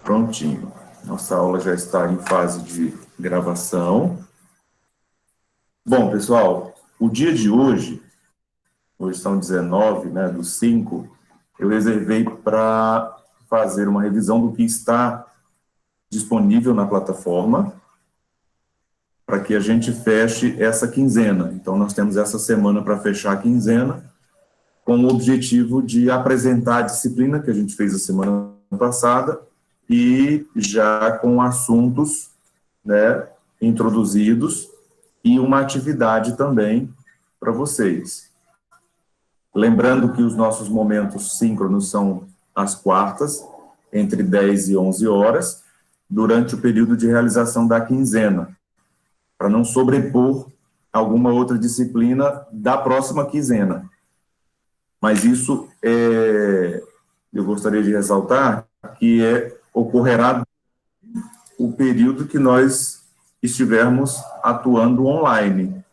Prontinho. Nossa aula já está em fase de gravação. Bom, pessoal, o dia de hoje são 19, né, do 5, eu reservei para fazer uma revisão do que está disponível na plataforma, para que a gente feche essa quinzena. Então, nós temos essa semana para fechar a quinzena, com o objetivo de apresentar a disciplina que a gente fez a semana passada, e já com assuntos, né, introduzidos, e uma atividade também para vocês. Lembrando que os nossos momentos síncronos são às quartas, entre 10 e 11 horas, durante o período de realização da quinzena, para não sobrepor alguma outra disciplina da próxima quinzena. Mas isso, eu gostaria de ressaltar, que ocorrerá o período que nós estivermos atuando online.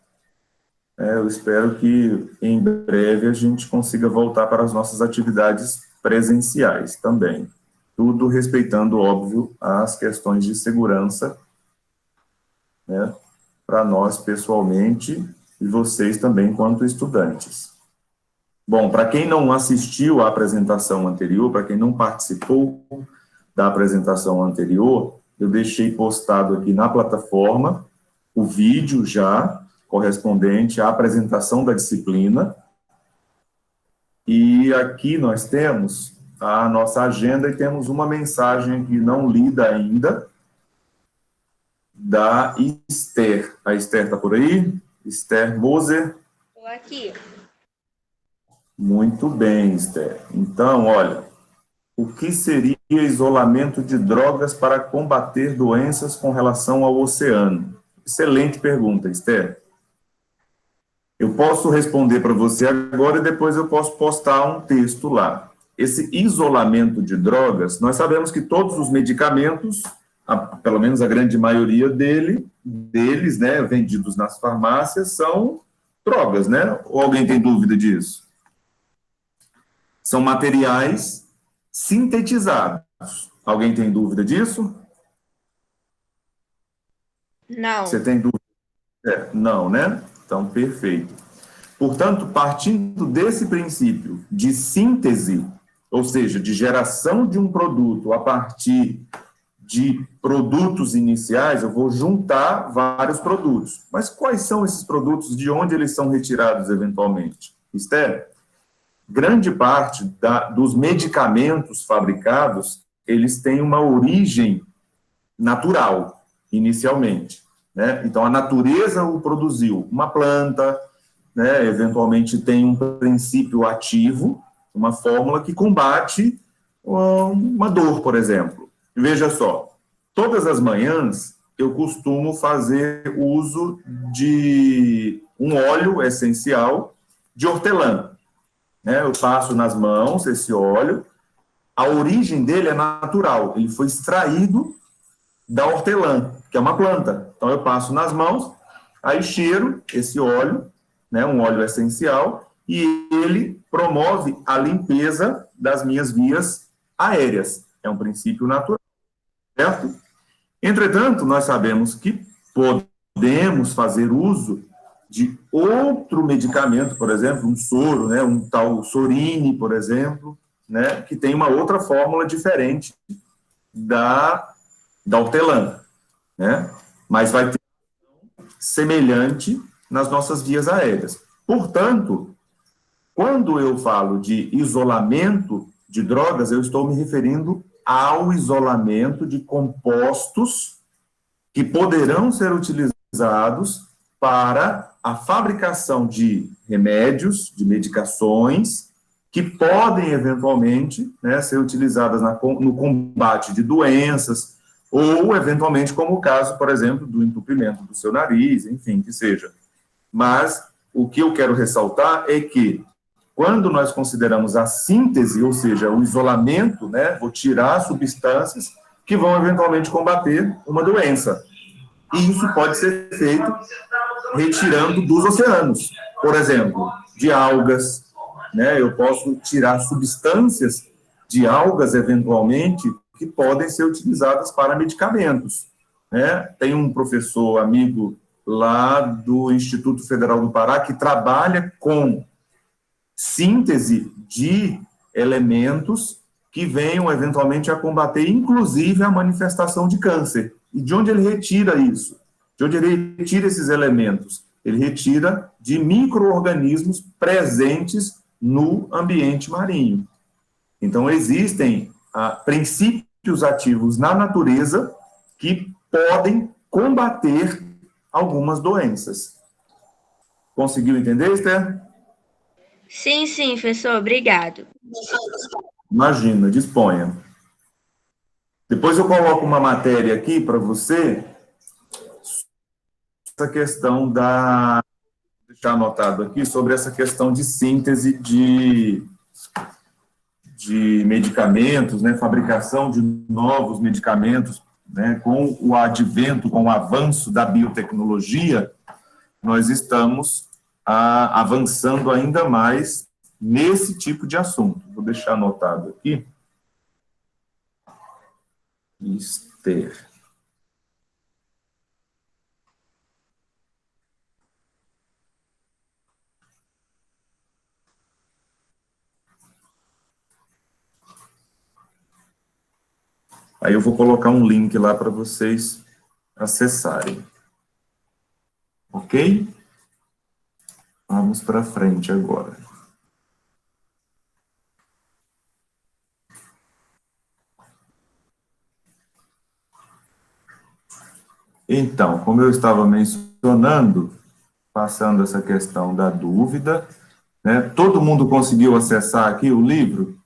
Eu espero que, em breve, a gente consiga voltar para as nossas atividades presenciais também. Tudo respeitando, óbvio, as questões de segurança, né, para nós pessoalmente e vocês também, enquanto estudantes. Bom, para quem não assistiu à apresentação anterior, para quem não participou da apresentação anterior, eu deixei postado aqui na plataforma o vídeo já correspondente à apresentação da disciplina. E aqui nós temos a nossa agenda e temos uma mensagem aqui não lida ainda, da Esther. A Esther está por aí? Esther Moser? Estou aqui. Muito bem, Esther. Então, olha, o que seria isolamento de drogas para combater doenças com relação ao oceano? Excelente pergunta, Esther. Eu posso responder para você agora e depois eu posso postar um texto lá. Esse isolamento de drogas, nós sabemos que todos os medicamentos, pelo menos a grande maioria deles, né, vendidos nas farmácias, são drogas, né? Ou alguém tem dúvida disso? São materiais sintetizados. Alguém tem dúvida disso? Não. Você tem dúvida? Não, né? Então, perfeito. Portanto, partindo desse princípio de síntese, ou seja, de geração de um produto a partir de produtos iniciais, eu vou juntar vários produtos. Mas quais são esses produtos? De onde eles são retirados eventualmente? Esther, grande parte dos medicamentos fabricados, eles têm uma origem natural, inicialmente, né? Então, a natureza o produziu. Uma planta, né, eventualmente tem um princípio ativo, uma fórmula que combate uma dor, por exemplo. Veja só, todas as manhãs eu costumo fazer uso de um óleo essencial de hortelã. Né, eu passo nas mãos esse óleo, a origem dele é natural, ele foi extraído da hortelã, que é uma planta. Então, eu passo nas mãos, aí cheiro esse óleo, né, um óleo essencial, e ele promove a limpeza das minhas vias aéreas. É um princípio natural, certo? Entretanto, nós sabemos que podemos fazer uso de outro medicamento, por exemplo, um soro, né, um tal Sorine, por exemplo, né, que tem uma outra fórmula diferente da hortelã, né, mas vai ter semelhante nas nossas vias aéreas. Portanto, quando eu falo de isolamento de drogas, eu estou me referindo ao isolamento de compostos que poderão ser utilizados para a fabricação de remédios, de medicações, que podem, eventualmente, né, ser utilizadas no combate de doenças, ou, eventualmente, como o caso, por exemplo, do entupimento do seu nariz, enfim, que seja. Mas o que eu quero ressaltar é que, quando nós consideramos a síntese, ou seja, o isolamento, né, vou tirar substâncias que vão, eventualmente, combater uma doença. E isso pode ser feito retirando dos oceanos, por exemplo, de algas, né? Eu posso tirar substâncias de algas, eventualmente, que podem ser utilizadas para medicamentos, né? Tem um professor amigo lá do Instituto Federal do Pará que trabalha com síntese de elementos que venham eventualmente a combater, inclusive, a manifestação de câncer. E de onde ele retira isso? De onde ele retira esses elementos? Ele retira de micro-organismos presentes no ambiente marinho. Então, existem princípios ativos na natureza que podem combater algumas doenças. Conseguiu entender, Esther? Sim, sim, professor, obrigado. Imagina, disponha. Depois eu coloco uma matéria aqui para você, essa questão da... Vou deixar anotado aqui, sobre essa questão de síntese de medicamentos, né, fabricação de novos medicamentos, né, com o advento, com o avanço da biotecnologia, nós estamos avançando ainda mais nesse tipo de assunto. Vou deixar anotado aqui. Esther. Aí eu vou colocar um link lá para vocês acessarem. Ok? Vamos para frente agora. Então, como eu estava mencionando, passando essa questão da dúvida, né, todo mundo conseguiu acessar aqui o livro?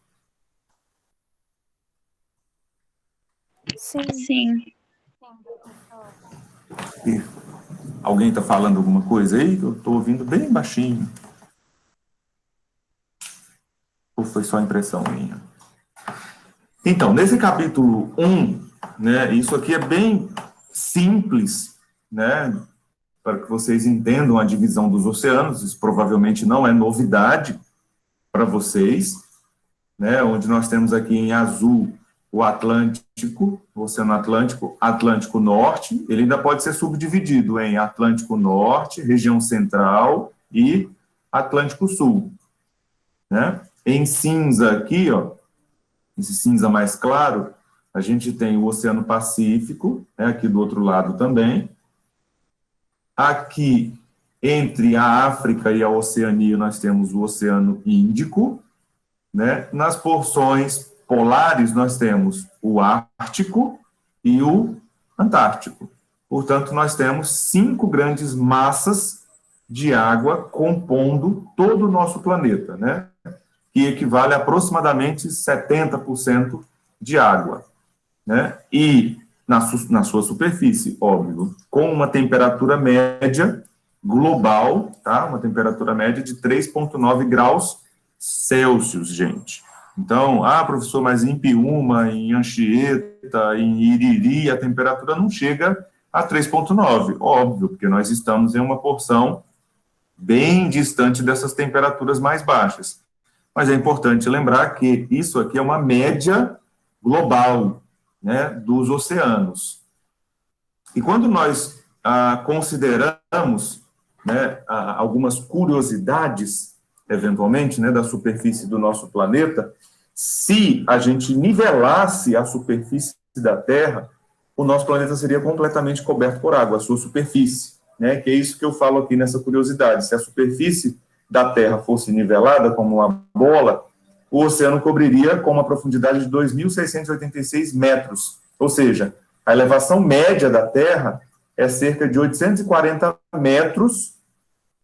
Sim. Sim. Alguém está falando alguma coisa aí? Eu estou ouvindo bem baixinho. Ou foi só impressão minha? Então, nesse capítulo 1, né, isso aqui é bem simples, né, para que vocês entendam a divisão dos oceanos. Isso provavelmente não é novidade para vocês, né, onde nós temos aqui em azul o Atlântico, o Oceano Atlântico, Atlântico Norte. Ele ainda pode ser subdividido em Atlântico Norte, região central e Atlântico Sul, né? Em cinza aqui, ó, esse cinza mais claro, a gente tem o Oceano Pacífico, né, aqui do outro lado também. Aqui, entre a África e a Oceania, nós temos o Oceano Índico, né? Nas porções polares, nós temos o Ártico e o Antártico. Portanto, nós temos 5 grandes massas de água compondo todo o nosso planeta, né? Que equivale a aproximadamente 70% de água, né? E na sua superfície, óbvio, com uma temperatura média global, tá? Uma temperatura média de 3,9 graus Celsius, gente. Então, professor, mas em Piúma, em Anchieta, em Iriri, a temperatura não chega a 3,9, óbvio, porque nós estamos em uma porção bem distante dessas temperaturas mais baixas. Mas é importante lembrar que isso aqui é uma média global, né, dos oceanos. E quando nós consideramos, né, algumas curiosidades, eventualmente, né, da superfície do nosso planeta, se a gente nivelasse a superfície da Terra, o nosso planeta seria completamente coberto por água, a sua superfície, né, que é isso que eu falo aqui nessa curiosidade. Se a superfície da Terra fosse nivelada como uma bola, o oceano cobriria com uma profundidade de 2.686 metros, ou seja, a elevação média da Terra é cerca de 840 metros,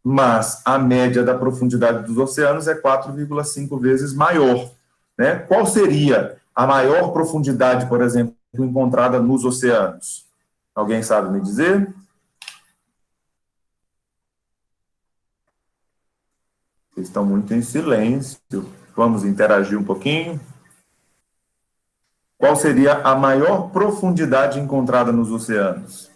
mas a média da profundidade dos oceanos é 4,5 vezes maior, né? Qual seria a maior profundidade, por exemplo, encontrada nos oceanos? Alguém sabe me dizer? Vocês estão muito em silêncio. Vamos interagir um pouquinho. Qual seria a maior profundidade encontrada nos oceanos?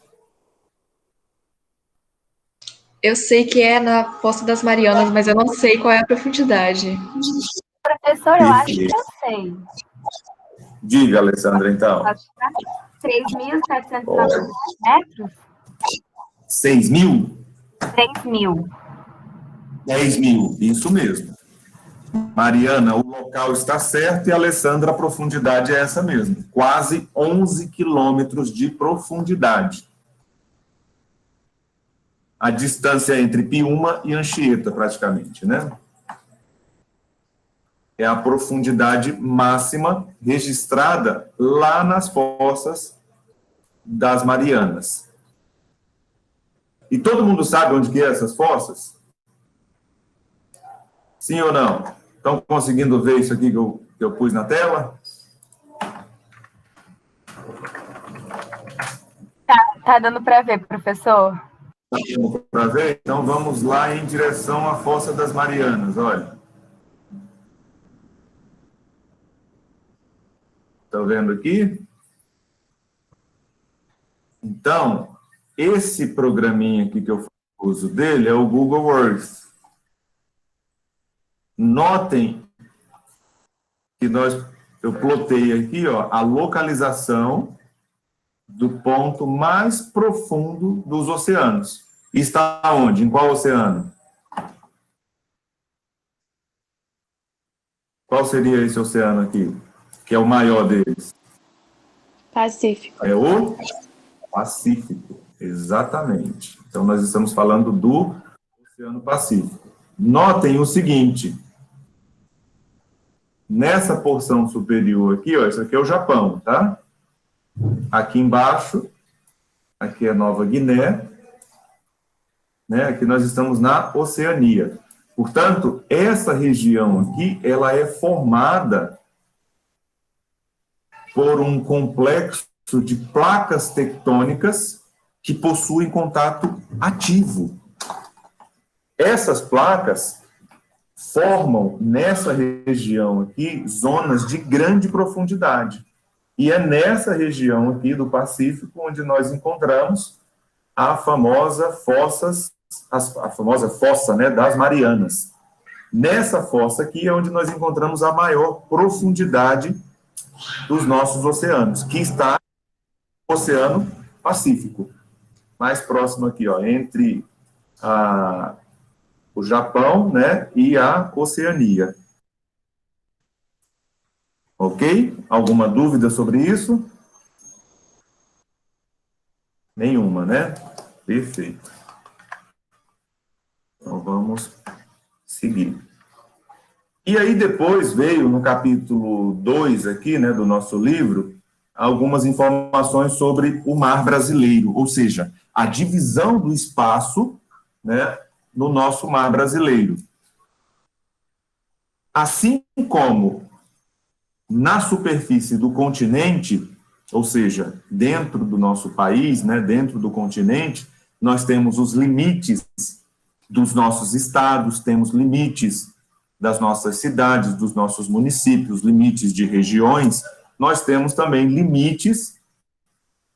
Eu sei que é na Fossa das Marianas, mas eu não sei qual é a profundidade. Professor, eu acho que eu sei. Diga, Alessandra, então. 3.790 metros? 6 mil? 3.000. 10 mil, isso mesmo. Mariana, o local está certo e, Alessandra, a profundidade é essa mesmo. Quase 11 quilômetros de profundidade. A distância entre Piúma e Anchieta, praticamente, né? É a profundidade máxima registrada lá nas fossas das Marianas. E todo mundo sabe onde que é essas fossas? Sim ou não? Estão conseguindo ver isso aqui que eu pus na tela? Tá dando para ver, professor? Tá dando para ver? Então vamos lá em direção à Fossa das Marianas, olha. Estão vendo aqui? Então, esse programinha aqui que eu uso dele é o Google Earth. Notem que eu plotei aqui, ó, a localização do ponto mais profundo dos oceanos. Está onde? Em qual oceano? Qual seria esse oceano aqui? Que é o maior deles? Pacífico. É o Pacífico, exatamente. Então, nós estamos falando do Oceano Pacífico. Notem o seguinte, nessa porção superior aqui, ó, isso aqui é o Japão, tá? Aqui embaixo, aqui é Nova Guiné, né? Aqui nós estamos na Oceania. Portanto, essa região aqui, ela é formada por um complexo de placas tectônicas que possuem contato ativo. Essas placas formam, nessa região aqui, zonas de grande profundidade. E é nessa região aqui do Pacífico onde nós encontramos a famosa fossa, né, das Marianas. Nessa fossa aqui é onde nós encontramos a maior profundidade dos nossos oceanos, que está no Oceano Pacífico, mais próximo aqui, ó, entre o Japão, né, e a Oceania. Ok? Alguma dúvida sobre isso? Nenhuma, né? Perfeito. Então, vamos seguir. E aí, depois veio, no capítulo 2 aqui, né, do nosso livro, algumas informações sobre o mar brasileiro, ou seja, a divisão do espaço, né, no nosso mar brasileiro. Assim como na superfície do continente, ou seja, dentro do nosso país, né, dentro do continente, nós temos os limites dos nossos estados, temos limites das nossas cidades, dos nossos municípios, limites de regiões, nós temos também limites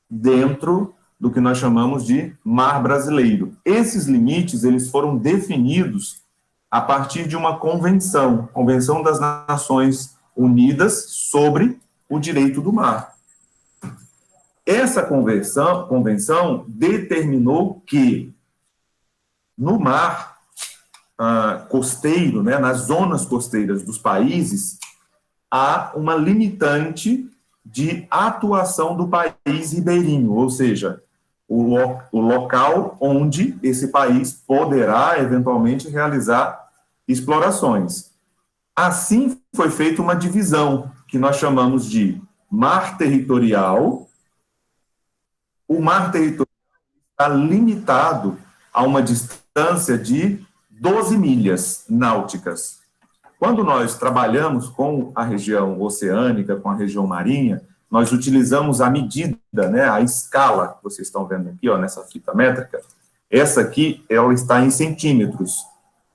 dentro do que nós chamamos de mar brasileiro. Esses limites, eles foram definidos a partir de uma convenção, Convenção das Nações Unidas sobre o Direito do Mar. Essa convenção determinou que no mar costeiro, né, nas zonas costeiras dos países, há uma limitante de atuação do país ribeirinho, ou seja, o local onde esse país poderá, eventualmente, realizar explorações. Assim, foi feita uma divisão, que nós chamamos de mar territorial. O mar territorial está limitado a uma distância de 12 milhas náuticas. Quando nós trabalhamos com a região oceânica, com a região marinha, nós utilizamos a medida, né, a escala, que vocês estão vendo aqui, ó, nessa fita métrica. Essa aqui, ela está em centímetros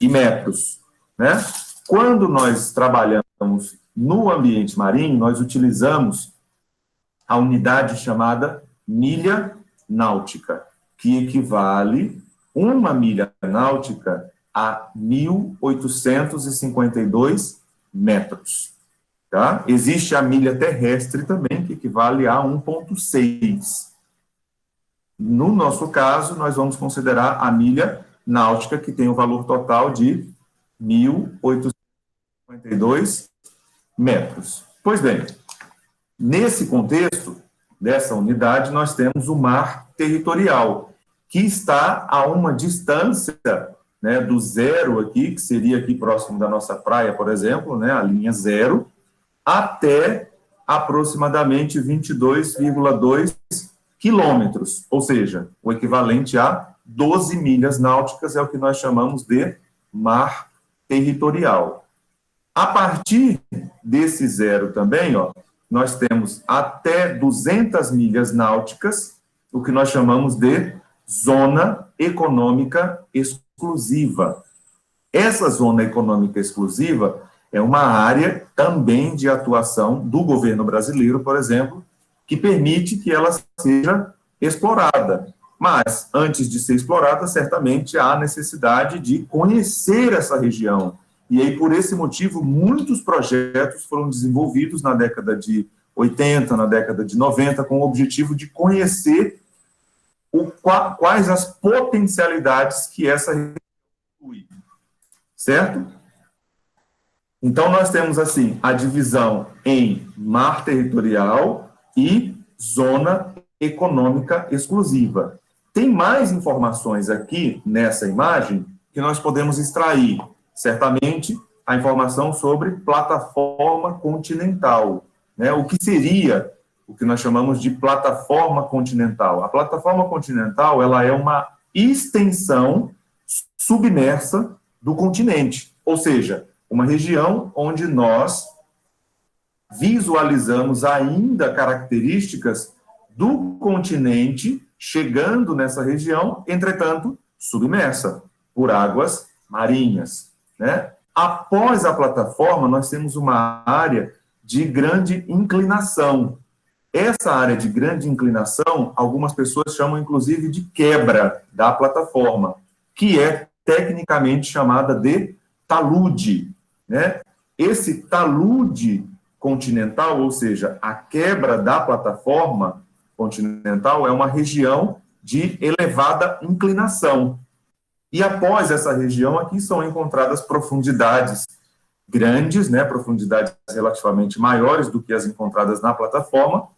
e metros, né? Quando nós trabalhamos no ambiente marinho, nós utilizamos a unidade chamada milha náutica, que equivale, uma milha náutica, a 1.852 metros. tá? Existe a milha terrestre também, que equivale a 1,6. No nosso caso, nós vamos considerar a milha náutica, que tem o valor total de 1.852 metros. Pois bem, nesse contexto dessa unidade, nós temos o mar territorial, que está a uma distância, né, do zero aqui, que seria aqui próximo da nossa praia, por exemplo, né, a linha zero, até aproximadamente 22,2 quilômetros, ou seja, o equivalente a 12 milhas náuticas é o que nós chamamos de mar territorial. A partir desse zero também, ó, nós temos até 200 milhas náuticas, o que nós chamamos de zona econômica exclusiva. Essa zona econômica exclusiva é uma área também de atuação do governo brasileiro, por exemplo, que permite que ela seja explorada. Mas, antes de ser explorada, certamente há necessidade de conhecer essa região. E aí, por esse motivo, muitos projetos foram desenvolvidos na década de 80, na década de 90, com o objetivo de conhecer quais as potencialidades que essa região possui. Certo? Então, nós temos, assim, a divisão em mar territorial e zona econômica exclusiva. Tem mais informações aqui nessa imagem que nós podemos extrair. Certamente, a informação sobre plataforma continental, né? O que seria o que nós chamamos de plataforma continental? A plataforma continental, ela é uma extensão submersa do continente, ou seja, uma região onde nós visualizamos ainda características do continente chegando nessa região, entretanto, submersa por águas marinhas, né? Após a plataforma, nós temos uma área de grande inclinação. Essa área de grande inclinação, algumas pessoas chamam, inclusive, de quebra da plataforma, que é tecnicamente chamada de talude, né? Esse talude continental, ou seja, a quebra da plataforma continental, é uma região de elevada inclinação. E após essa região aqui são encontradas profundidades grandes, né, profundidades relativamente maiores do que as encontradas na plataforma,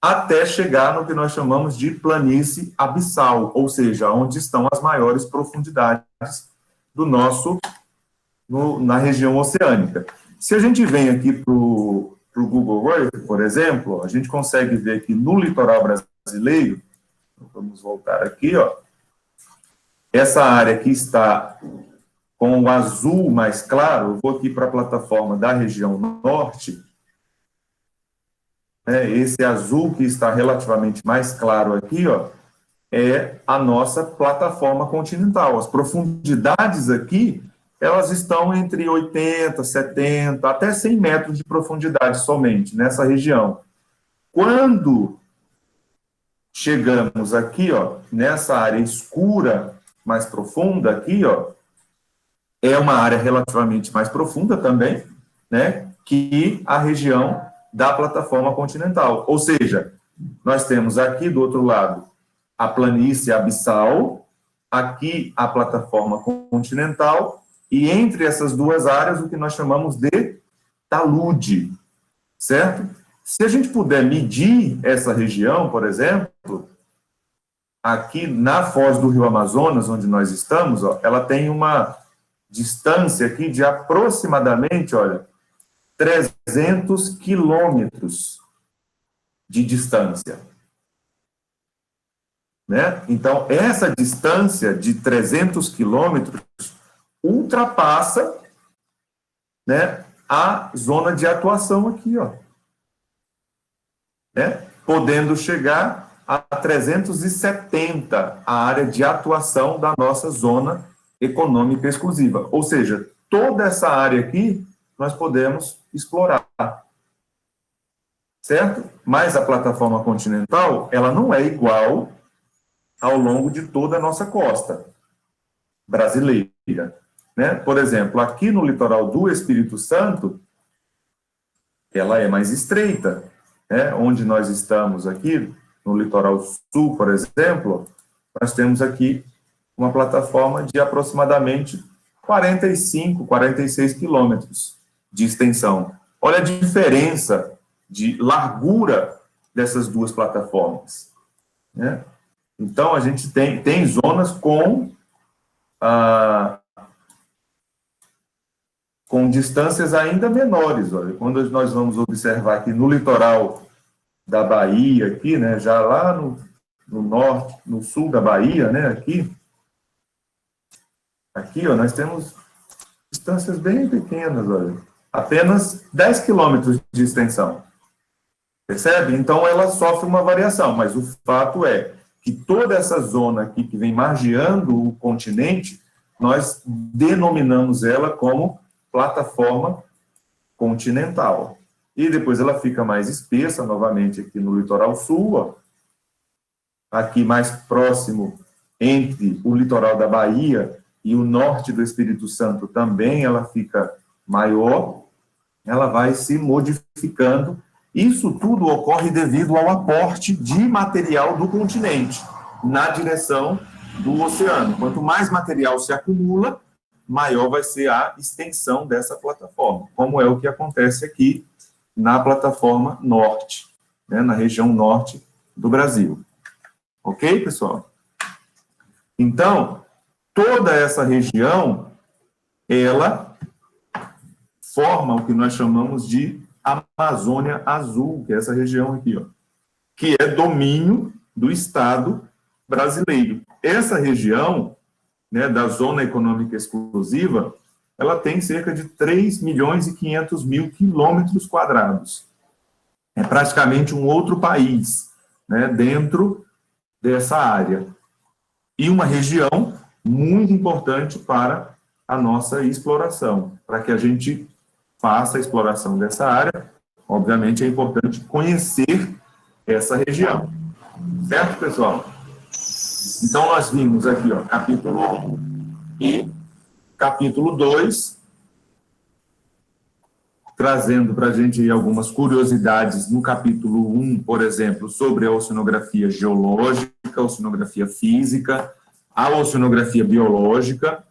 até chegar no que nós chamamos de planície abissal, ou seja, onde estão as maiores profundidades do nosso, na região oceânica. Se a gente vem aqui para o Google Earth, por exemplo, a gente consegue ver aqui no litoral brasileiro, vamos voltar aqui, ó, essa área aqui está com o azul mais claro, eu vou aqui para a plataforma da região norte, né, esse azul que está relativamente mais claro aqui, ó, é a nossa plataforma continental. As profundidades aqui, elas estão entre 80, 70, até 100 metros de profundidade somente nessa região. Quando chegamos aqui, ó, nessa área escura, mais profunda aqui, ó, é uma área relativamente mais profunda também, né, que a região da plataforma continental. Ou seja, nós temos aqui do outro lado a planície abissal, aqui a plataforma continental, e entre essas duas áreas o que nós chamamos de talude, certo? Se a gente puder medir essa região, por exemplo, aqui na foz do Rio Amazonas, onde nós estamos, ó, ela tem uma distância aqui de aproximadamente, olha, 300 quilômetros de distância. Né? Então, essa distância de 300 quilômetros ultrapassa, né, a zona de atuação aqui, ó. Né? Podendo chegar a 370, a área de atuação da nossa zona econômica exclusiva. Ou seja, toda essa área aqui nós podemos explorar. Certo? Mas a plataforma continental, ela não é igual ao longo de toda a nossa costa brasileira. Né? Por exemplo, aqui no litoral do Espírito Santo, ela é mais estreita, né? Onde nós estamos aqui, no litoral sul, por exemplo, nós temos aqui uma plataforma de aproximadamente 45, 46 quilômetros de extensão. Olha a diferença de largura dessas duas plataformas, né? Então, a gente tem zonas com distâncias ainda menores. Olha, quando nós vamos observar aqui no litoral da Bahia, aqui, né, já lá no norte, no sul da Bahia, né, aqui, ó, nós temos distâncias bem pequenas, olha, apenas 10 quilômetros de extensão. Percebe? Então, ela sofre uma variação, mas o fato é que toda essa zona aqui que vem margeando o continente, nós denominamos ela como plataforma continental. E depois ela fica mais espessa, novamente, aqui no litoral sul, ó. Aqui mais próximo entre o litoral da Bahia e o norte do Espírito Santo também, ela fica maior, ela vai se modificando. Isso tudo ocorre devido ao aporte de material do continente na direção do oceano. Quanto mais material se acumula, maior vai ser a extensão dessa plataforma, como é o que acontece aqui na plataforma norte, né, na região norte do Brasil. Ok, pessoal? Então, toda essa região, ela forma o que nós chamamos de Amazônia Azul, que é essa região aqui, ó, que é domínio do Estado brasileiro. Essa região, né, da Zona Econômica Exclusiva, ela tem cerca de 3.500.000 quilômetros quadrados. É praticamente um outro país, né, dentro dessa área. E uma região muito importante para a nossa exploração. Para que a gente faça a exploração dessa área, obviamente é importante conhecer essa região. Certo, pessoal? Então, nós vimos aqui, ó, capítulo 1 e capítulo 2, trazendo para a gente aí algumas curiosidades no capítulo 1, por exemplo, sobre a oceanografia geológica, a oceanografia física, a oceanografia biológica,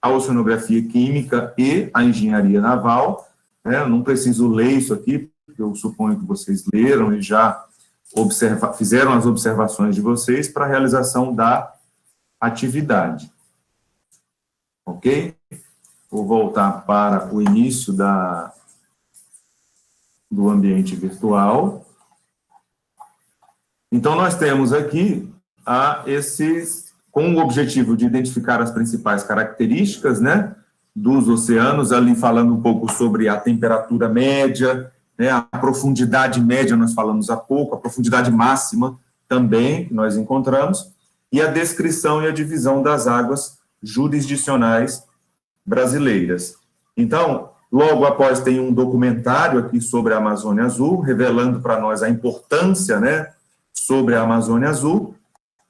a oceanografia química e a engenharia naval. Eu não preciso ler isso aqui, porque eu suponho que vocês leram e já fizeram as observações de vocês para a realização da atividade. Ok? Vou voltar para o início do ambiente virtual. Então, nós temos aqui com o objetivo de identificar as principais características, né, dos oceanos, ali falando um pouco sobre a temperatura média, né, a profundidade média, nós falamos há pouco, a profundidade máxima também, que nós encontramos, e a descrição e a divisão das águas jurisdicionais brasileiras. Então, logo após tem um documentário aqui sobre a Amazônia Azul, revelando para nós a importância, né, sobre a Amazônia Azul,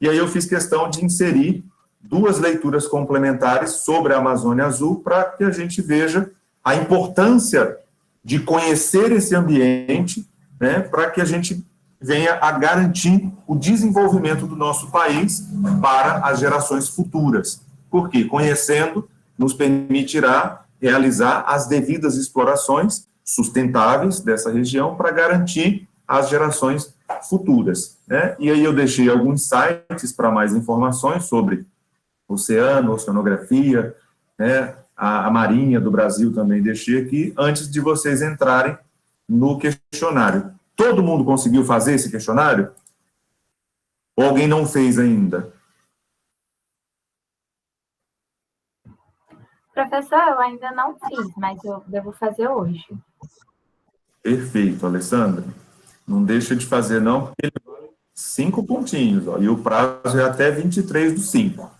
e aí eu fiz questão de inserir duas leituras complementares sobre a Amazônia Azul para que a gente veja a importância de conhecer esse ambiente, né, para que a gente venha a garantir o desenvolvimento do nosso país para as gerações futuras. Porque conhecendo nos permitirá realizar as devidas explorações sustentáveis dessa região para garantir as gerações futuras, né? E aí eu deixei alguns sites para mais informações sobre oceano, oceanografia, né? A Marinha do Brasil também deixei aqui, antes de vocês entrarem no questionário. Todo mundo conseguiu fazer esse questionário? Ou alguém não fez ainda? Professor, eu ainda não fiz, mas eu devo fazer hoje. Perfeito, Alessandra. Não deixa de fazer, não, porque ele vale 5 pontinhos, ó, e o prazo é até 23/5.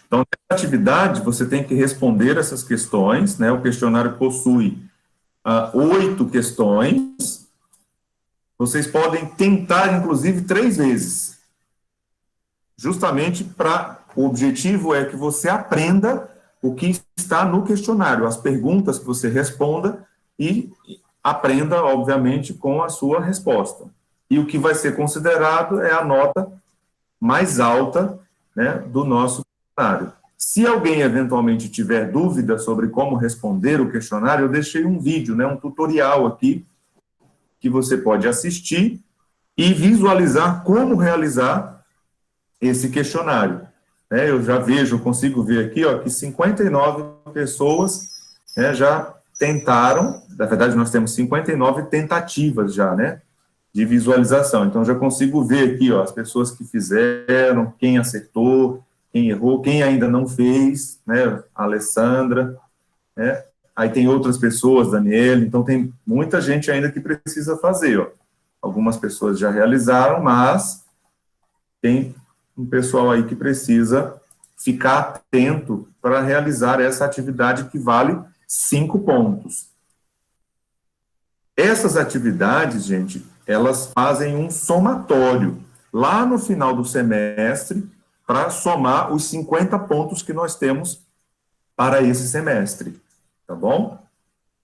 Então, nessa atividade, você tem que responder essas questões, né? O questionário possui 8 questões. Vocês podem tentar, inclusive, 3 vezes. Justamente o objetivo é que você aprenda o que está no questionário, as perguntas que você responda, e aprenda, obviamente, com a sua resposta. E o que vai ser considerado é a nota mais alta, né, do nosso questionário. Se alguém eventualmente tiver dúvida sobre como responder o questionário, eu deixei um vídeo, né, um tutorial aqui, que você pode assistir e visualizar como realizar esse questionário. Eu já vejo, eu consigo ver aqui, ó, que 59 pessoas, né, já tentaram, na verdade nós temos 59 tentativas já, né, de visualização. Então já consigo ver aqui, ó, as pessoas que fizeram, quem acertou, quem errou, quem ainda não fez, né, a Alessandra, né, aí tem outras pessoas, Daniela, então tem muita gente ainda que precisa fazer, ó. Algumas pessoas já realizaram, mas tem um pessoal aí que precisa ficar atento para realizar essa atividade que vale 5 pontos. Essas atividades, gente, elas fazem um somatório lá no final do semestre para somar os 50 pontos que nós temos para esse semestre, tá bom?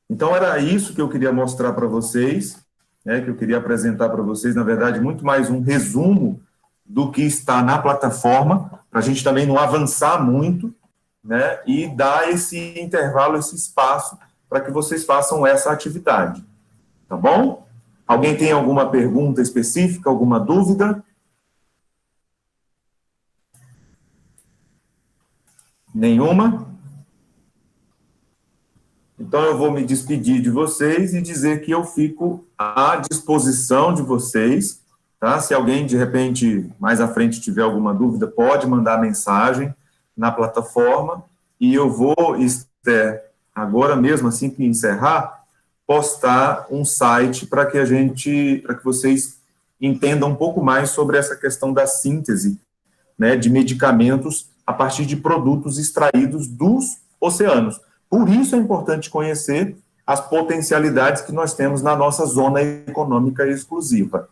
Então, era isso que eu queria mostrar para vocês, né, que eu queria apresentar para vocês, na verdade, muito mais um resumo do que está na plataforma, para a gente também não avançar muito, né, e dar esse intervalo, esse espaço, para que vocês façam essa atividade. Tá bom? Alguém tem alguma pergunta específica, alguma dúvida? Nenhuma? Então, eu vou me despedir de vocês e dizer que eu fico à disposição de vocês, tá? Se alguém, de repente, mais à frente tiver alguma dúvida, pode mandar mensagem na plataforma e eu vou, Esther, agora mesmo, assim que encerrar, postar um site para que vocês entendam um pouco mais sobre essa questão da síntese, né, de medicamentos a partir de produtos extraídos dos oceanos. Por isso é importante conhecer as potencialidades que nós temos na nossa zona econômica exclusiva.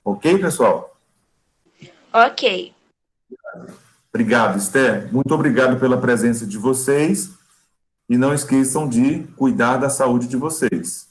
Ok, pessoal? Ok. Obrigado, Esther. Muito obrigado pela presença de vocês. E não esqueçam de cuidar da saúde de vocês.